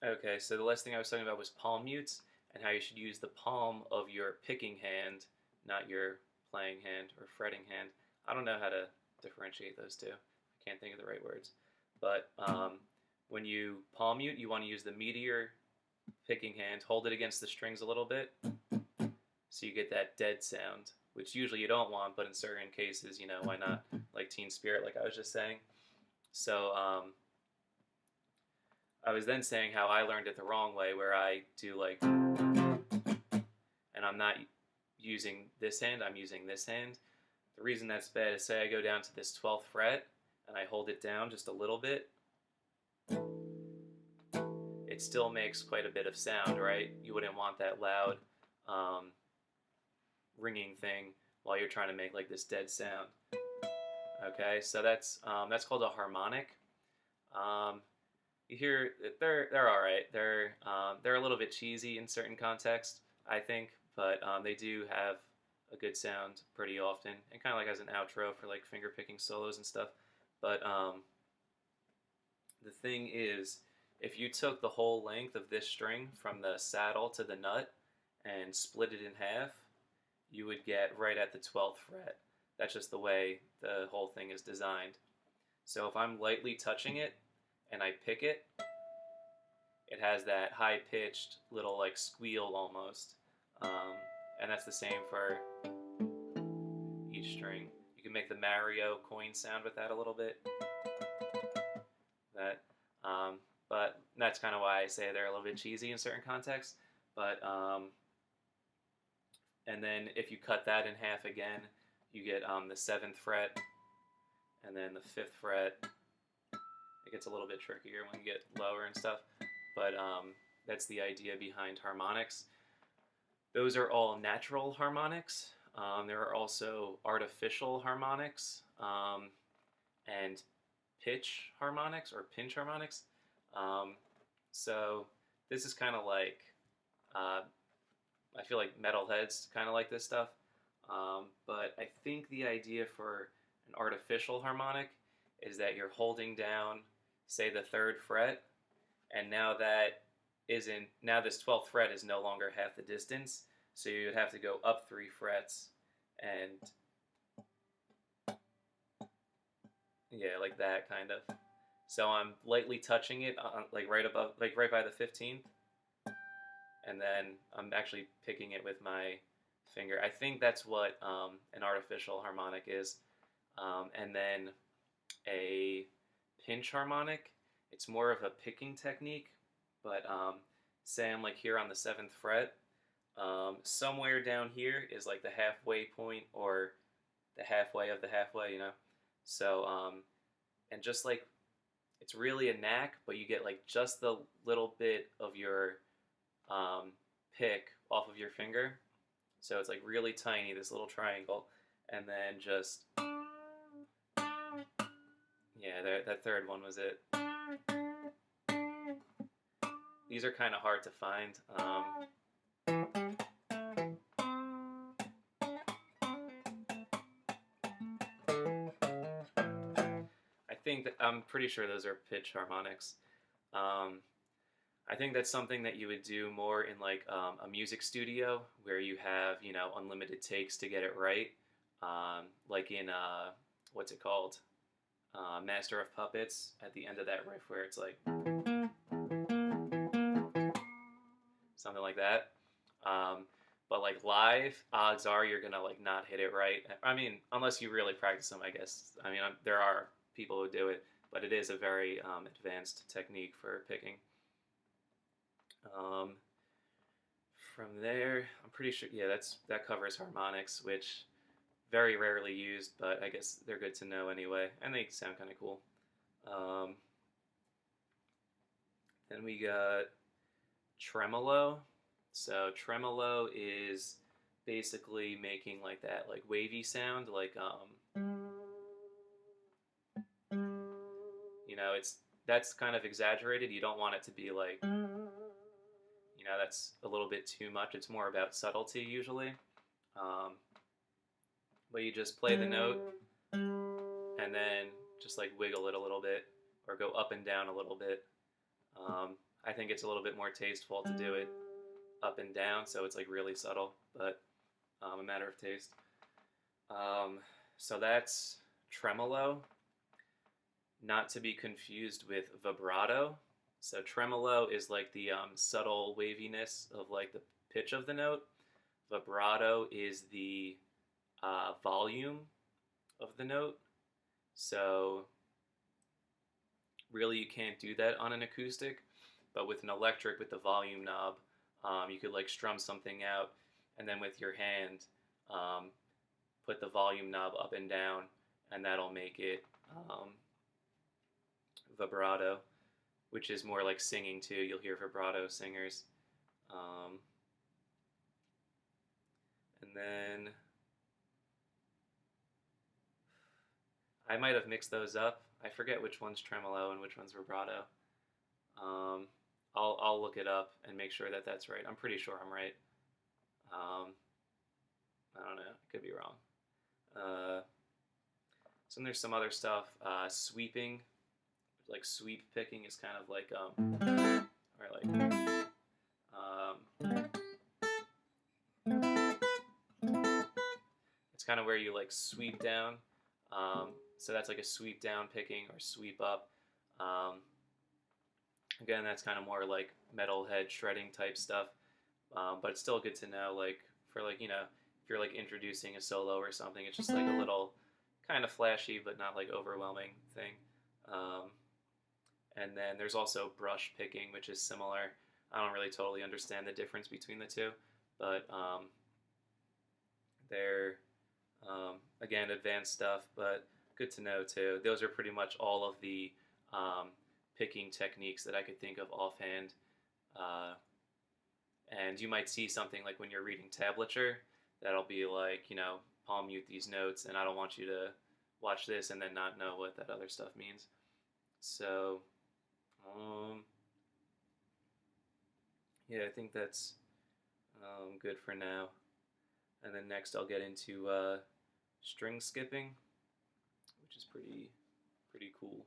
Okay, so the last thing I was talking about was palm mutes and how you should use the palm of your picking hand, not your playing hand or fretting hand. I don't know how to differentiate those two. I can't think of the right words. But when you palm mute, you want to use the meatier picking hand, hold it against the strings a little bit, so you get that dead sound, which usually you don't want, but in certain cases, why not? Like Teen Spirit, like I was just saying. So I was then saying how I learned it the wrong way, where I do like, and I'm not using this hand, I'm using this hand. The reason that's bad is, say I go down to this 12th fret and I hold it down just a little bit, it still makes quite a bit of sound, right? You wouldn't want that loud um, ringing thing while you're trying to make like this dead sound. Okay, so that's called a harmonic. Um, you hear they're all right. They're a little bit cheesy in certain contexts, I think, but they do have a good sound pretty often, and kind of like as an outro for like finger picking solos and stuff. But the thing is, if you took the whole length of this string from the saddle to the nut and split it in half, you would get right at the 12th fret. That's just the way the whole thing is designed. So if I'm lightly touching it and I pick it, it has that high pitched little like squeal almost. Um, and that's the same for each string. You can make the Mario coin sound with that a little bit. That, but that's kind of why I say they're a little bit cheesy in certain contexts. But and then if you cut that in half again, you get the 7th fret, and then the 5th fret. It gets a little bit trickier when you get lower and stuff, but that's the idea behind harmonics. Those are all natural harmonics. There are also artificial harmonics and pitch harmonics or pinch harmonics. Um, so this is kind of like, uh, I feel like metalheads kind of like this stuff. But I think the idea for an artificial harmonic is that you're holding down, say, the 3rd fret, and now this 12th fret is no longer half the distance, so you would have to go up 3 frets, and yeah, like that kind of. So I'm lightly touching it, like right above, like right by the 15th, and then I'm actually picking it with my finger. I think that's what an artificial harmonic is. And then a pinch harmonic, it's more of a picking technique, but say I'm like here on the 7th fret, somewhere down here is like the halfway point or the halfway of the halfway, So, and just like it's really a knack, but you get like just the little bit of your pick off of your finger. So it's like really tiny, this little triangle, and then just, yeah, that third one was it. These are kind of hard to find. I'm pretty sure those are pitch harmonics. Um, I think that's something that you would do more in like a music studio where you have unlimited takes to get it right. Like in what's it called? Master of Puppets. At the end of that riff where it's like something like that. Um, but like live, odds are you're gonna like not hit it right. I mean, unless you really practice them, I guess. I mean, there are people who do it, but it is a very advanced technique for picking. Um, from there, I'm pretty sure. Yeah, that covers harmonics, which very rarely used, but I guess they're good to know anyway, and they sound kind of cool. Um, then we got tremolo. So tremolo is basically making like that like wavy sound, like it's that's kind of exaggerated. You don't want it to be like that's a little bit too much. It's more about subtlety usually. Um, but you just play the note and then just like wiggle it a little bit or go up and down a little bit. I think it's a little bit more tasteful to do it up and down, so it's like really subtle, but a matter of taste. Um, so that's tremolo, not to be confused with vibrato. So tremolo is like the subtle waviness of like the pitch of the note. Vibrato is the volume of the note. So really, you can't do that on an acoustic, but with an electric, with the volume knob, you could like strum something out, and then with your hand, um, put the volume knob up and down, and that'll make it vibrato, which is more like singing too. You'll hear vibrato singers. Um, and then I might have mixed those up. I forget which one's tremolo and which one's vibrato. Um, I'll look it up and make sure that that's right. I'm pretty sure I'm right. Um, I don't know. I could be wrong. Uh, so then there's some other stuff. Sweeping, like sweep picking, is kind of like or like it's kind of where you like sweep down. So that's like a sweep down picking or sweep up. Um, Again, that's kind of more like metalhead shredding type stuff, but it's still good to know. Like for like if you're like introducing a solo or something, it's just like a little kind of flashy but not like overwhelming thing. Um, and then there's also brush picking, which is similar. I don't really totally understand the difference between the two, but they're again advanced stuff, but good to know too. Those are pretty much all of the um, picking techniques that I could think of offhand. Uh, and you might see something like when you're reading tablature, that'll be like, palm mute these notes, and I don't want you to watch this and then not know what that other stuff means. So, yeah, I think that's good for now. And then next I'll get into string skipping, which is pretty cool.